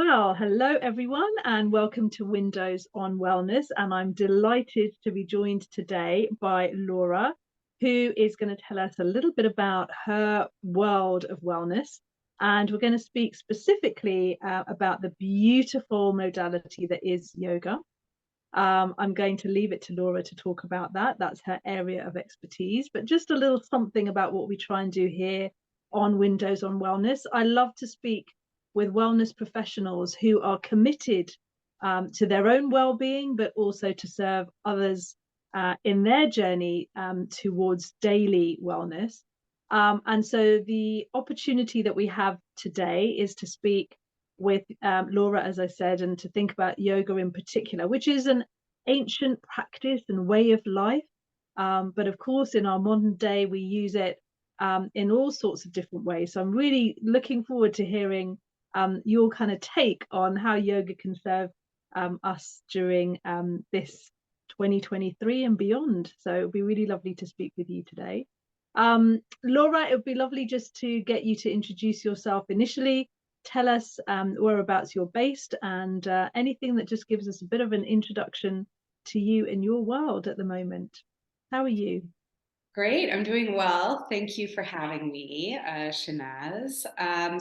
Well, hello everyone, and welcome to Windows on Wellness. And I'm delighted to be joined today by Laura, who is going to tell us a little bit about her world of wellness. And we're going to speak specifically about the beautiful modality that is yoga. I'm going to leave it to Laura to talk about that. That's her area of expertise. But just a little something about what we try and do here on Windows on Wellness. I love to speak with wellness professionals who are committed to their own well-being, but also to serve others in their journey towards daily wellness. And so the opportunity that we have today is to speak with Laura, as I said, and to think about yoga in particular, which is an ancient practice and way of life. But of course, in our modern day, we use it in all sorts of different ways. So I'm really looking forward to hearing your kind of take on how yoga can serve us during this 2023 and beyond. So it'll be really lovely to speak with you today. Laura, it would be lovely just to get you to introduce yourself initially. Tell us whereabouts you're based and anything that just gives us a bit of an introduction to you and your world at the moment. How are you? Great, I'm doing well. Thank you for having me, Shanaz.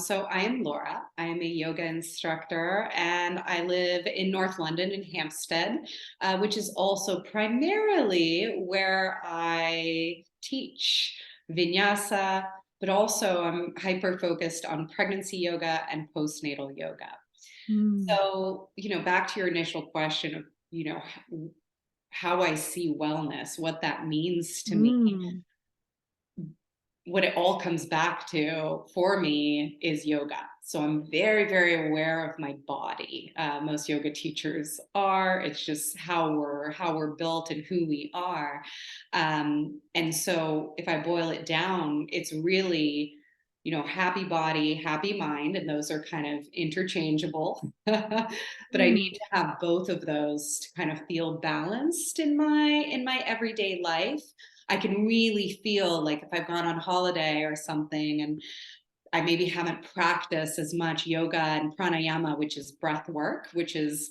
So I am Laura. I am a yoga instructor and I live in North London in Hampstead, which is also primarily where I teach vinyasa, but also I'm hyper focused on pregnancy yoga and postnatal yoga. Mm, So, back to your initial question of, how I see wellness, what that means to me. mm, What it all comes back to for me is yoga. So I'm very, very aware of my body. Most yoga teachers are. It's just how we're built and who we are. And so if I boil it down, it's really, happy body, happy mind, and those are kind of interchangeable. But I mm, need to have both of those to kind of feel balanced in my everyday life. I can really feel like if I've gone on holiday or something and I maybe haven't practiced as much yoga and pranayama, which is breath work, which is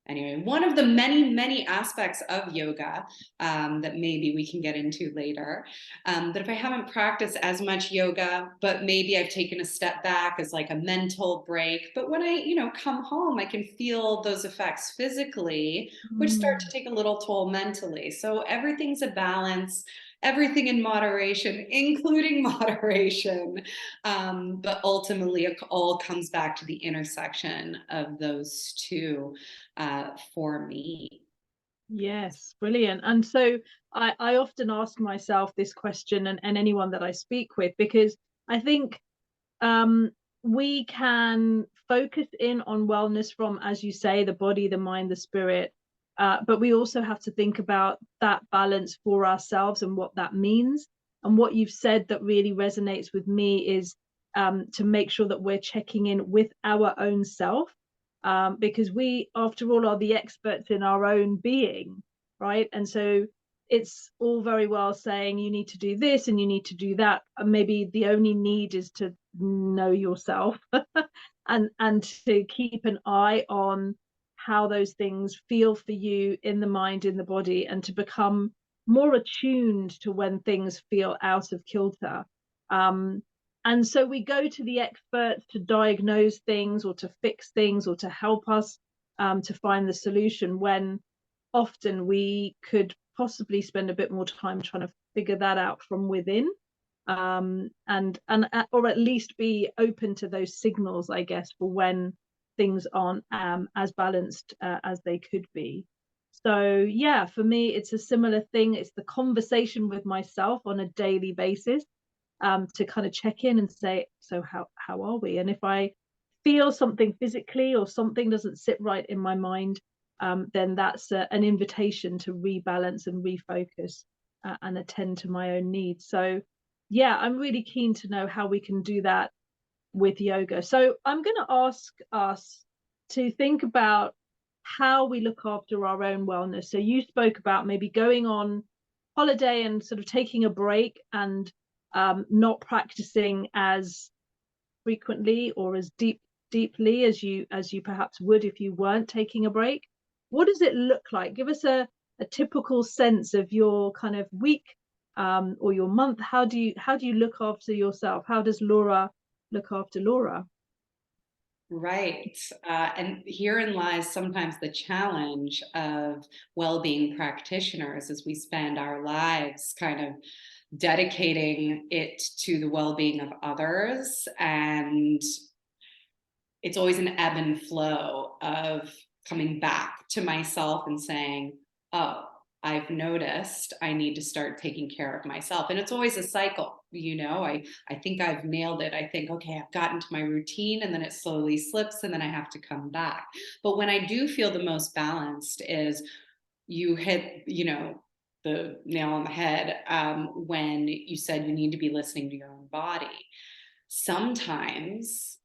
anyway one of the many, many aspects of yoga that maybe we can get into later. That if I haven't practiced as much yoga, but maybe I've taken a step back as like a mental break, but when I, come home, I can feel those effects physically, which start mm. to take a little toll mentally. So everything's a balance, everything in moderation, including moderation. But ultimately, it all comes back to the intersection of those two for me. Yes, brilliant. And so I often ask myself this question and anyone that I speak with, because I think um, we can focus in on wellness from, as you say, the body, the mind, the spirit. But we also have to think about that balance for ourselves and what that means. And what you've said that really resonates with me is to make sure that we're checking in with our own self, because we, after all, are the experts in our own being, right? And so it's all very well saying you need to do this and you need to do that. And maybe the only need is to know yourself and to keep an eye on how those things feel for you in the mind, in the body, and to become more attuned to when things feel out of kilter. Um, and so we go to the experts to diagnose things or to fix things or to help us to find the solution, when often we could possibly spend a bit more time trying to figure that out from within, and or at least be open to those signals, I guess, for when things aren't as balanced as they could be. So yeah, for me it's a similar thing. It's the conversation with myself on a daily basis, to kind of check in and say, so how are we? And if I feel something physically or something doesn't sit right in my mind, then that's an invitation to rebalance and refocus and attend to my own needs. So yeah, I'm really keen to know how we can do that with yoga. So I'm going to ask us to think about how we look after our own wellness. So you spoke about maybe going on holiday and sort of taking a break and not practicing as frequently or as deep deeply as you perhaps would if you weren't taking a break? What does it look like? Give us a typical sense of your kind of week, or your month. How do you look after yourself? How does Laura look after Laura? Right. And herein lies sometimes the challenge of well-being practitioners as we spend our lives kind of dedicating it to the well-being of others. And it's always an ebb and flow of coming back to myself and saying, oh, I've noticed I need to start taking care of myself. And it's always a cycle, you know. I think I've nailed it. I think, okay, I've gotten to my routine, and then it slowly slips, and then I have to come back. But when I do feel the most balanced is you hit, you know, the nail on the head, when you said you need to be listening to your own body. Sometimes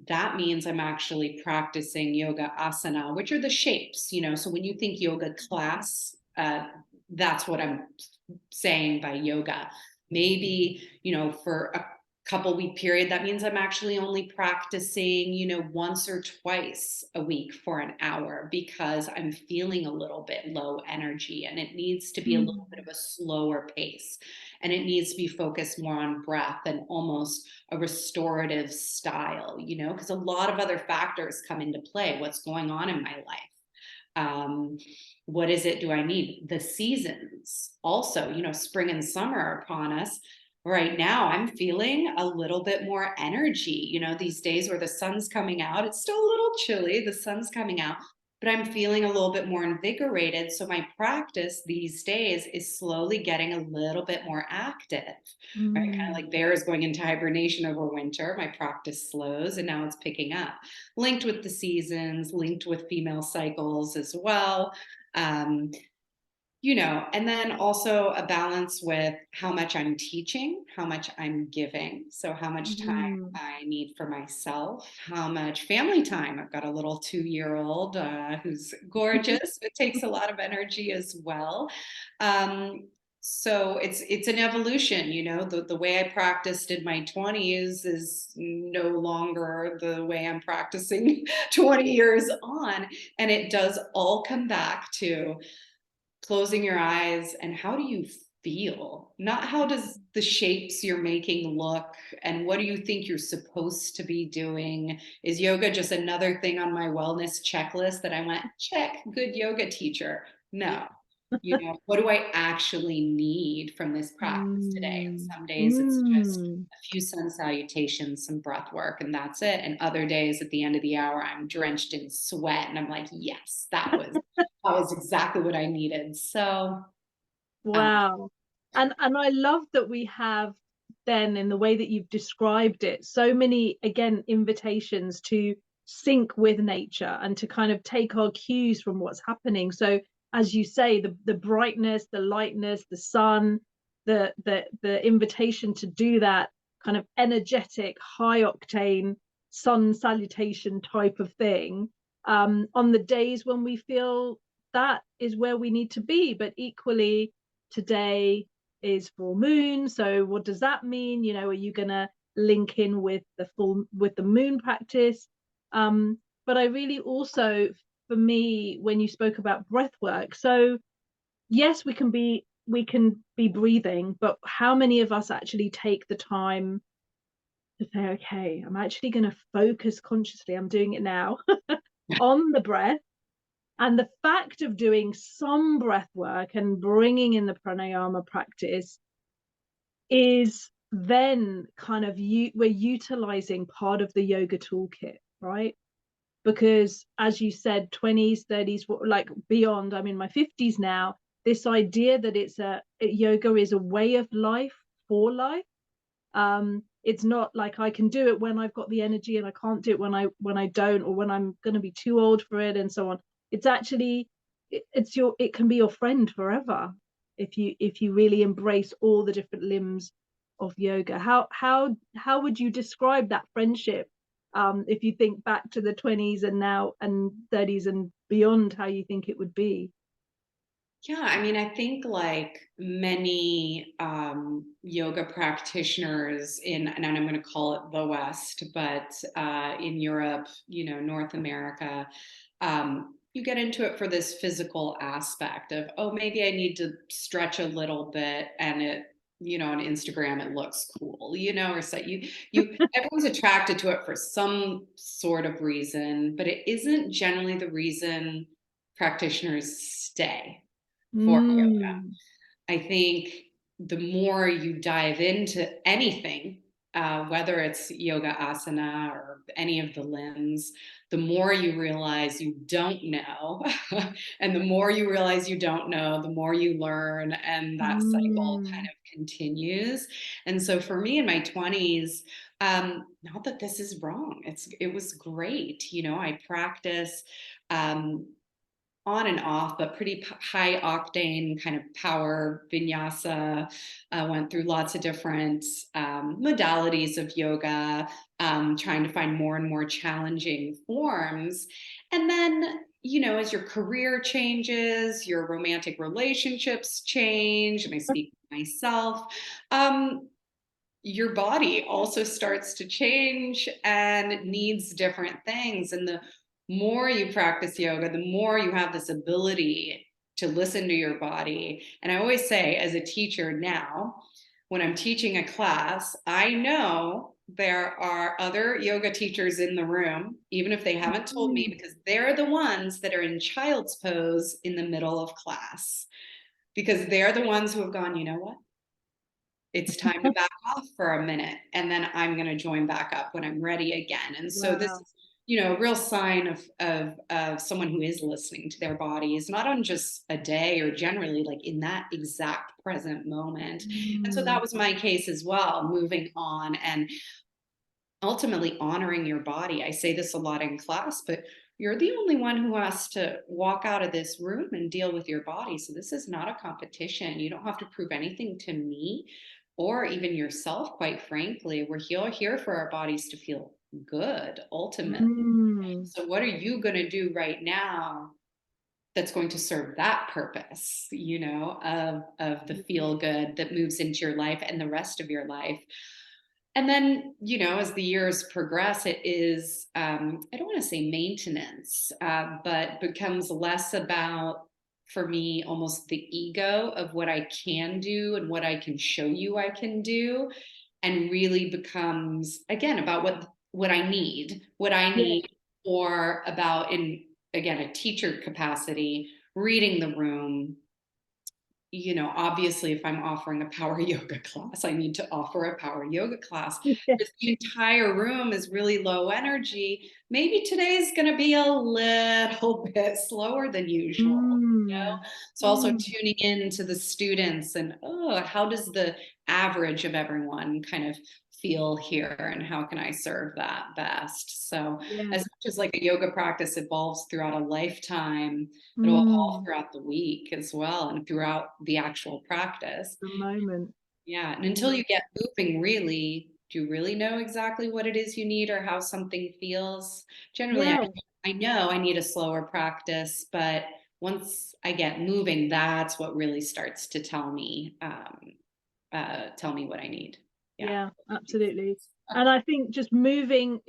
that means I'm actually practicing yoga asana, which are the shapes, you know. So when you think yoga class, that's what I'm saying by yoga. Maybe, you know, for a couple week period, that means I'm actually only practicing, you know, once or twice a week for an hour because I'm feeling a little bit low energy, and it needs to be a little bit of Mm. a slower pace, and it needs to be focused more on breath and almost a restorative style, you know, because a lot of other factors come into play. What's going on in my life? um, what is it do I need? The seasons also, you know, spring and summer are upon us. Right now I'm feeling a little bit more energy, you know, these days where the sun's coming out. It's still a little chilly, the sun's coming out, but I'm feeling a little bit more invigorated. So my practice these days is slowly getting a little bit more active, right? Kind of Mm. like bears going into hibernation over winter. My practice slows, and now it's picking up, linked with the seasons, linked with female cycles as well. Um, you know, and then also a balance with how much I'm teaching, how much I'm giving. So, how much time Mm. I need for myself, how much family time. I've got a little 2 year old who's gorgeous. It takes a lot of energy as well. Um, so it's an evolution, you know. The way I practiced in my 20s is no longer the way I'm practicing 20 years on. And it does all come back to closing your eyes and how do you feel? Not how does the shapes you're making look and what do you think you're supposed to be doing? Is yoga just another thing on my wellness checklist that I went, check, good yoga teacher? No. You know, what do I actually need from this practice today? And Mm. some days it's just Mm. a few sun salutations, some breath work, and that's it. And other days at the end of the hour, I'm drenched in sweat and I'm like, yes, that was exactly what I needed. So, um, Wow. And I love that we have then, in the way that you've described it, so many, again, invitations to sync with nature and to kind of take our cues from what's happening. So as you say, the brightness, the lightness, the sun, the invitation to do that kind of energetic, high octane sun salutation type of thing, on the days when we feel that is where we need to be. But equally, today is full moon, so what does that mean? You know, are you going to link in with the moon practice? But I really also, for me, when you spoke about breath work, so yes, we can be breathing, but how many of us actually take the time to say, okay, I'm actually going to focus consciously, I'm doing it now, on the breath. And the fact of doing some breath work and bringing in the pranayama practice is then kind of we're utilizing part of the yoga toolkit, right? Because as you said, 20s, 30s, like beyond, I'm in my 50s now, this idea that yoga is a way of life for life. It's not like I can do it when I've got the energy and I can't do it when I don't, or when I'm going to be too old for it and so on. It's actually, it can be your friend forever if you really embrace all the different limbs of yoga. How would you describe that friendship, if you think back to the 20s and now and 30s and beyond, how you think it would be? Yeah, I mean, I think like many yoga practitioners in, and I'm going to call it the West, but in Europe, North America, you get into it for this physical aspect of, oh, maybe I need to stretch a little bit, and on Instagram it looks cool, or so everyone's attracted to it for some sort of reason, but it isn't generally the reason practitioners stay for yoga. Mm. I think the more you dive into anything, whether it's yoga asana or any of the limbs, the more you realize you don't know. And the more you realize you don't know, the more you learn. And that cycle kind Mm. of continues. And so for me in my 20s, not that this is wrong. It was great. I practice on and off, but pretty high octane kind of power vinyasa. Went through lots of different modalities of yoga, trying to find more and more challenging forms. And then, as your career changes, your romantic relationships change, and I speak for myself. Your body also starts to change and needs different things. And the more you practice yoga, the more you have this ability to listen to your body. And I always say, as a teacher now, when I'm teaching a class, I know there are other yoga teachers in the room, even if they haven't told me, Mm. because they're the ones that are in child's pose in the middle of class, because they're the ones who have gone, you know what? It's time to back off for a minute, and then I'm going to join back up when I'm ready again. And so this Wow. is, a real sign of someone who is listening to their bodies, not on just a day or generally like in that exact present moment. And so that Mm. was my case as well, moving on and ultimately honoring your body. I say this a lot in class, but you're the only one who has to walk out of this room and deal with your body. So this is not a competition. You don't have to prove anything to me or even yourself, quite frankly. We're here for our bodies to feel good, ultimately. Mm. So what are you going to do right now that's going to serve that purpose, of the feel good that moves into your life and the rest of your life? And then, as the years progress, it is, I don't want to say maintenance, but becomes less about, for me, almost the ego of what I can do and what I can show you I can do, and really becomes, again, about what I Yeah. need, or about, in, again, a teacher capacity, reading the room. Obviously, if I'm offering a power yoga class, I need to offer a power yoga class. Yeah. If the entire room is really low energy, maybe today's going to be a little bit slower than usual. Mm. So also Mm. tuning in to the students and, oh, how does the average of everyone kind of feel here, and how can I serve that best? So Yeah. as much as like a yoga practice evolves throughout a lifetime, it'll evolve Mm. throughout the week as well, and throughout the actual practice. The moment. Yeah. And until you get moving, really, do you really know exactly what it is you need or how something feels? Generally, Yeah. I know I need a slower practice, but once I get moving, that's what really starts to tell me what I need. Yeah. Yeah, absolutely. And I think just moving,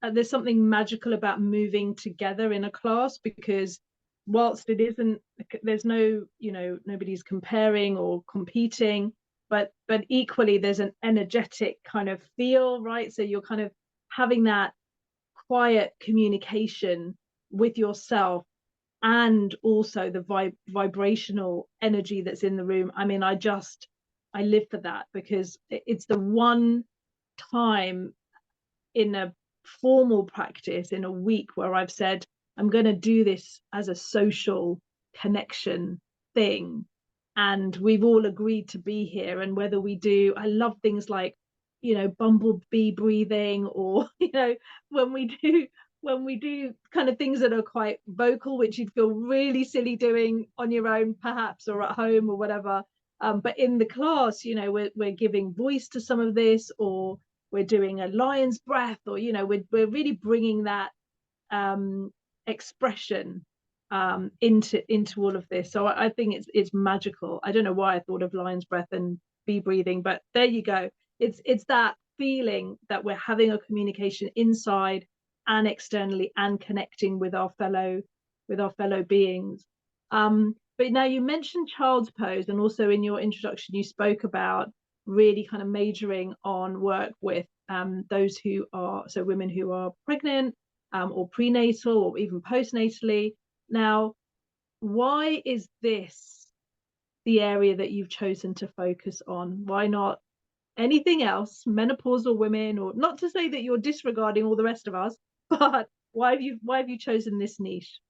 there's something magical about moving together in a class, because whilst it isn't, there's no, nobody's comparing or competing, but equally there's an energetic kind of feel, right? So you're kind of having that quiet communication with yourself, and also the vibrational energy that's in the room. I mean, I live for that, because it's the one time in a formal practice in a week where I've said, I'm going to do this as a social connection thing. And we've all agreed to be here. And whether we do, I love things like, bumblebee breathing, or, when we do when we do kind of things that are quite vocal, which you'd feel really silly doing on your own, perhaps, or at home or whatever. But in the class, we're giving voice to some of this, or we're doing a lion's breath, or we're really bringing that expression into all of this. So I think it's magical. I don't know why I thought of lion's breath and bee breathing, but there you go. It's that feeling that we're having a communication inside and externally and connecting with our fellow beings. But now you mentioned child's pose, and also in your introduction you spoke about really kind of majoring on work with those who are, so women who are pregnant, or prenatal or even postnatally. Now, why is this the area that you've chosen to focus on? Why not anything else, menopausal women, or not to say that you're disregarding all the rest of us, but why have you chosen this niche?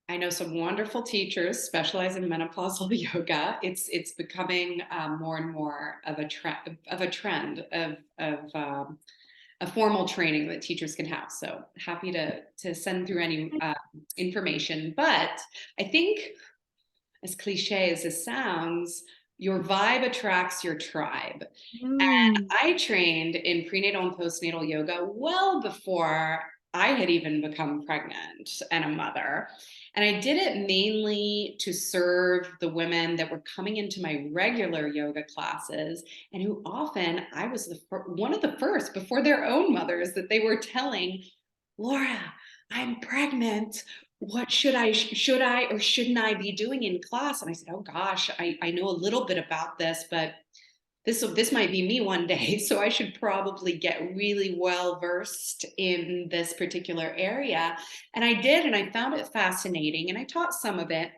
I know some wonderful teachers specialize in menopausal yoga. It's becoming more and more of a trend of a formal training that teachers can have. So happy to send through any information. But I think, as cliche as this sounds, your vibe attracts your tribe. And Mm, I trained in prenatal and postnatal yoga well before I had even become pregnant and a mother. And I did it mainly to serve the women that were coming into my regular yoga classes, and who often I was one of the first before their own mothers that they were telling, Laura, I'm pregnant. What should I or shouldn't I be doing in class? And I said, oh gosh, I know a little bit about this, but this might be me one day, so I should probably get really well versed in this particular area. And I did, and I found it fascinating, and I taught some of it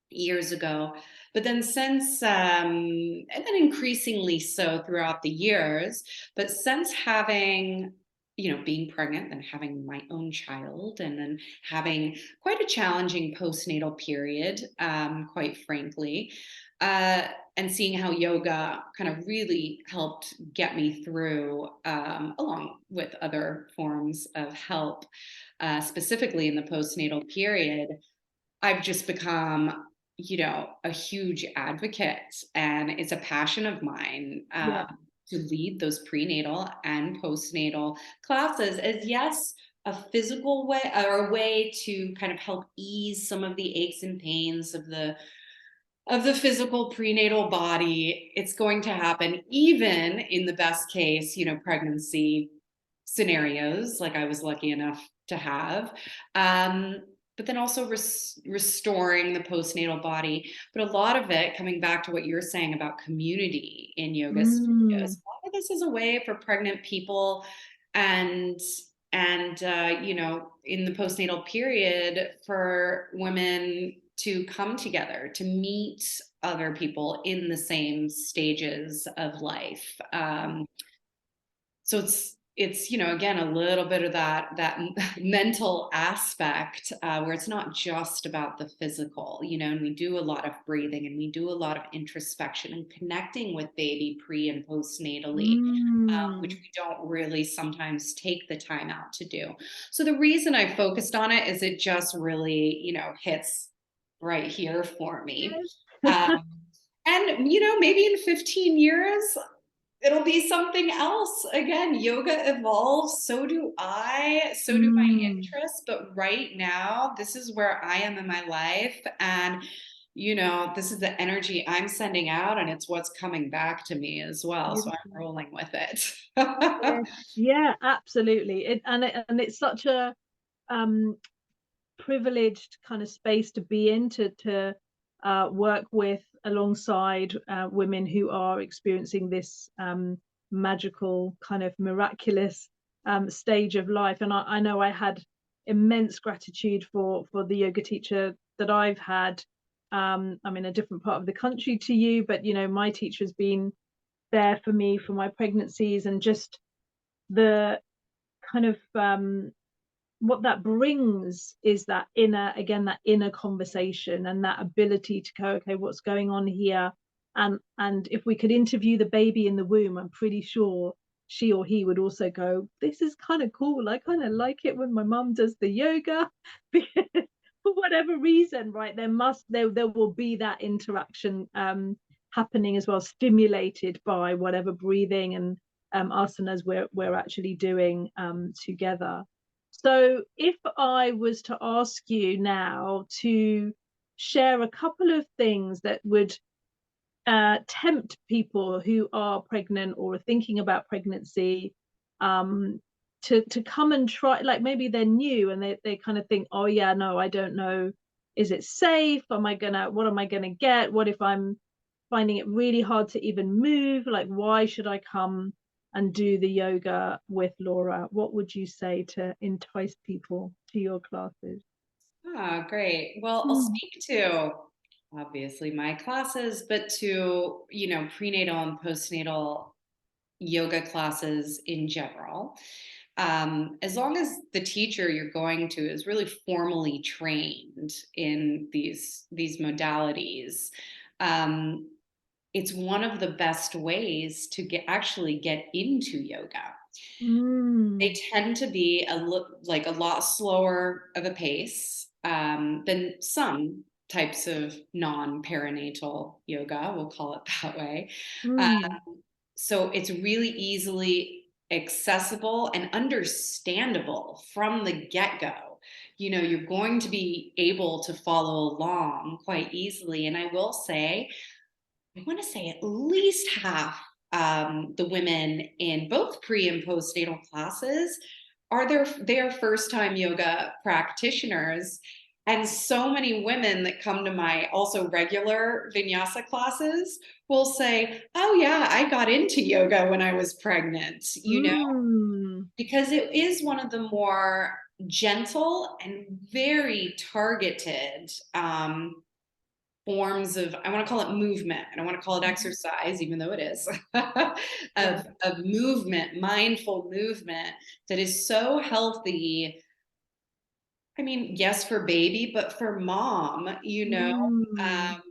years ago. But then since, and then increasingly so throughout the years, but since having, being pregnant and having my own child, and then having quite a challenging postnatal period, quite frankly, uh, and seeing how yoga kind of really helped get me through, along with other forms of help, specifically in the postnatal period, I've just become, a huge advocate, and it's a passion of mine, yeah. to lead those prenatal and postnatal classes as, yes, a physical way or a way to kind of help ease some of the aches and pains of the physical prenatal body. It's going to happen even in the best case, pregnancy scenarios like I was lucky enough to have. Um, but then also restoring the postnatal body. But a lot of it, coming back to what you're saying about community in yoga Mm, studios, a lot of this is a way for pregnant people and in the postnatal period, for women to come together, to meet other people in the same stages of life. So it's again a little bit of that mental aspect, where it's not just about the physical, and we do a lot of breathing, and we do a lot of introspection and connecting with baby pre and postnatally, which mm. we don't really sometimes take the time out to do. So the reason I focused on it is it just really, hits right here for me. Yes. Um, and, maybe in 15 years, it'll be something else. Again, yoga evolves. So do I. So do my Mm, interests. But right now, this is where I am in my life. And, this is the energy I'm sending out, and it's what's coming back to me as well. So I'm beautiful. rolling with it. Yes. Yeah, absolutely. And it's such a um privileged kind of space to be in, to work with alongside women who are experiencing this magical kind of miraculous stage of life. And I know I had immense gratitude for the yoga teacher that I've had. I'm in a different part of the country to you, but my teacher's been there for me for my pregnancies, and just the kind of what that brings is that inner, again, that inner conversation and that ability to go, okay, what's going on here? And if we could interview the baby in the womb, I'm pretty sure she or he would also go, this is kind of cool, I kind of like it when my mum does the yoga. Because for whatever reason, right, there will be that interaction happening as well, stimulated by whatever breathing and asanas we're actually doing together. So if I was to ask you now to share a couple of things that would tempt people who are pregnant or are thinking about pregnancy, um, to come and try, like maybe they're new and they kind of think, oh yeah, no, I don't know, is it safe? What am I gonna get? What if I'm finding it really hard to even move? Like, why should I come and do the yoga with Laura? What would you say to entice people to your classes? Ah, great. Well, I'll Mm. speak to obviously my classes, but to, prenatal and postnatal yoga classes in general. As long as the teacher you're going to is really formally trained in these modalities, um, it's one of the best ways to actually get into yoga. They Mm. tend to be like a lot slower of a pace than some types of non-perinatal yoga, we'll call it that way. Mm. So it's really easily accessible and understandable from the get-go. You're going to be able to follow along quite easily. And I want to say at least half the women in both pre and postnatal classes they are first time yoga practitioners. And so many women that come to my also regular vinyasa classes will say, oh yeah, I got into yoga when I was pregnant, Mm. because it is one of the more gentle and very targeted forms of, I want to call it movement. I don't want to call it Mhm. exercise, even though it is, Yeah. of movement, mindful movement that is so healthy. I mean, yes, for baby, but for mom, Mm. um,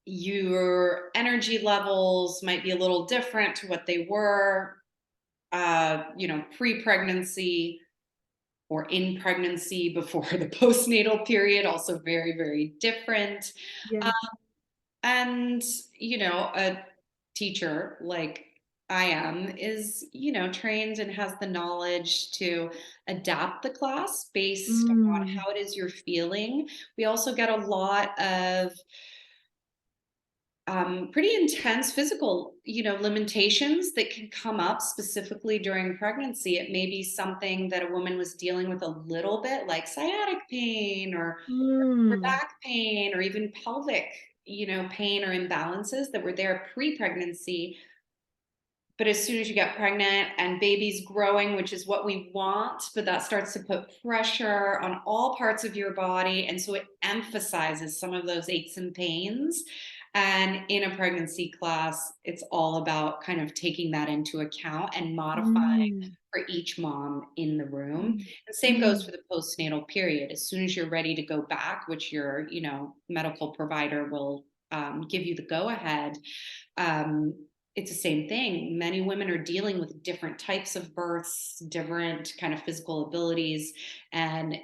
your energy levels might be a little different to what they were, pre-pregnancy or in pregnancy before the postnatal period, also very, very different. Yeah. And, a teacher like I am is, trained and has the knowledge to adapt the class based on Mm. how it is you're feeling. We also get a lot of pretty intense physical, limitations that can come up specifically during pregnancy. It may be something that a woman was dealing with a little bit, like sciatic pain or Mm. back pain or even pelvic, pain or imbalances that were there pre-pregnancy. But as soon as you get pregnant and baby's growing, which is what we want, but that starts to put pressure on all parts of your body. And so it emphasizes some of those aches and pains. And in a pregnancy class, it's all about kind of taking that into account and modifying Mm. for each mom in the room. Mm. The same goes Mm. for the postnatal period. As soon as you're ready to go back, which your, medical provider will give you the go ahead, um, it's the same thing. Many women are dealing with different types of births, different kind of physical abilities, and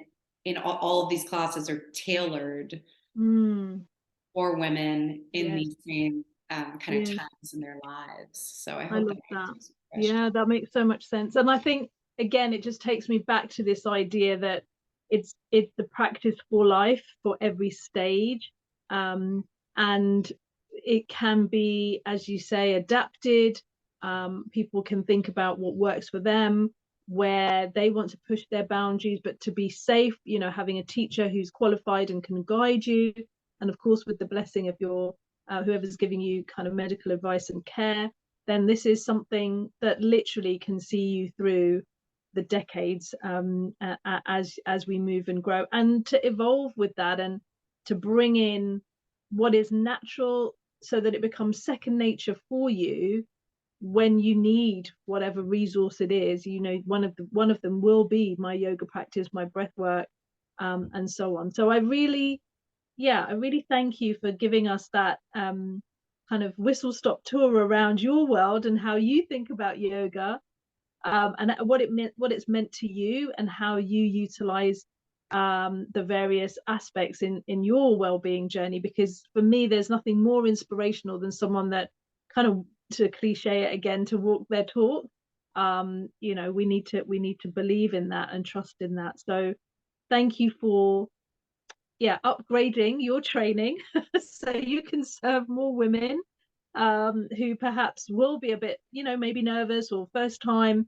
in all of these classes are tailored Mm. for women in Yes. these same kind of Yes. times in their lives. So I I hope that love that. answers your question. Yeah, that makes so much sense. And I think again, it just takes me back to this idea that it's the practice for life for every stage. Um, and it can be, as you say, adapted. People can think about what works for them, where they want to push their boundaries, but to be safe, having a teacher who's qualified and can guide you. And of course, with the blessing of your whoever's giving you kind of medical advice and care, then this is something that literally can see you through the decades, as we move and grow, and to evolve with that, and to bring in what is natural so that it becomes second nature for you when you need whatever resource it is. One of them will be my yoga practice, my breath work, and so on. So I really thank you for giving us that kind of whistle stop tour around your world and how you think about yoga, and what it's meant to you, and how you utilize the various aspects in your well-being journey. Because for me, there's nothing more inspirational than someone that kind of, to cliche it again, to walk their talk, You know, we need to believe in that and trust in that. So thank you for, yeah, upgrading your training so you can serve more women who perhaps will be a bit, you know, maybe nervous, or first time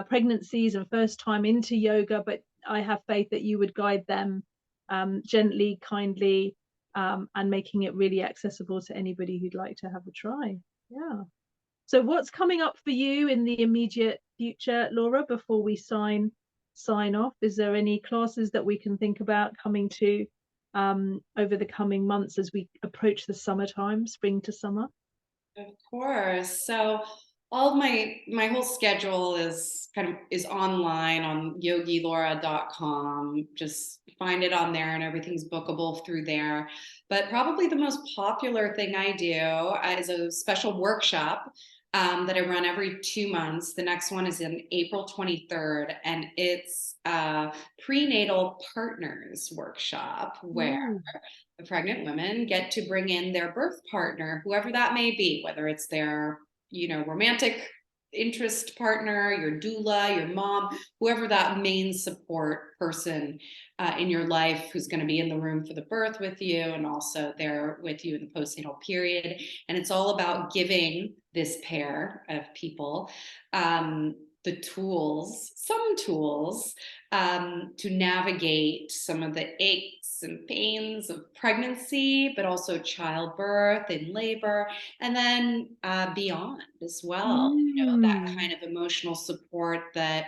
pregnancies and first time into yoga. But I have faith that you would guide them gently, kindly, and making it really accessible to anybody who'd like to have a try. Yeah. So what's coming up for you in the immediate future, Laura, before we sign off? Is there any classes that we can think about coming to over the coming months as we approach the summertime, spring to summer? Of course. So all of my whole schedule is online on yogilaura.com. Just find it on there and everything's bookable through there. But probably the most popular thing I do is a special workshop that I run every 2 months. The next one is in April 23rd, and it's a prenatal partners workshop where Ooh. the pregnant women get to bring in their birth partner, whoever that may be, whether it's their, romantic interest partner, your doula, your mom, whoever that main support person in your life who's going to be in the room for the birth with you and also there with you in the postnatal period. And it's all about giving this pair of people the tools, some tools to navigate some of the aches and pains of pregnancy, but also childbirth and labor, and then beyond as well. That Mm, kind of emotional support that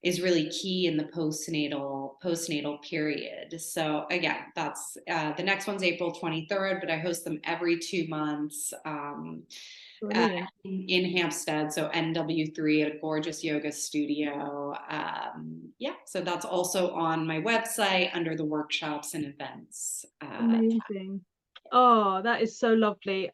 is really key in the postnatal period. So again, that's the next one's April 23rd, but I host them every 2 months. brilliant. In Hampstead, so NW3, a gorgeous yoga studio. Yeah, so that's also on my website under the workshops and events. Amazing. Oh, that is so lovely.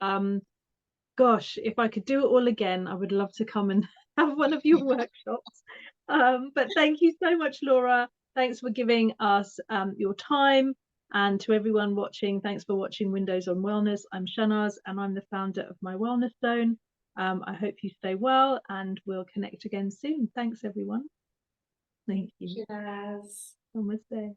Gosh, if I could do it all again, I would love to come and have one of your workshops. But thank you so much, Laura. Thanks for giving us your time. And to everyone watching, thanks for watching Windows on Wellness. I'm Shanaz, and I'm the founder of My Wellness Zone. I hope you stay well, and we'll connect again soon. Thanks, everyone. Thank you. Yes. Namaste.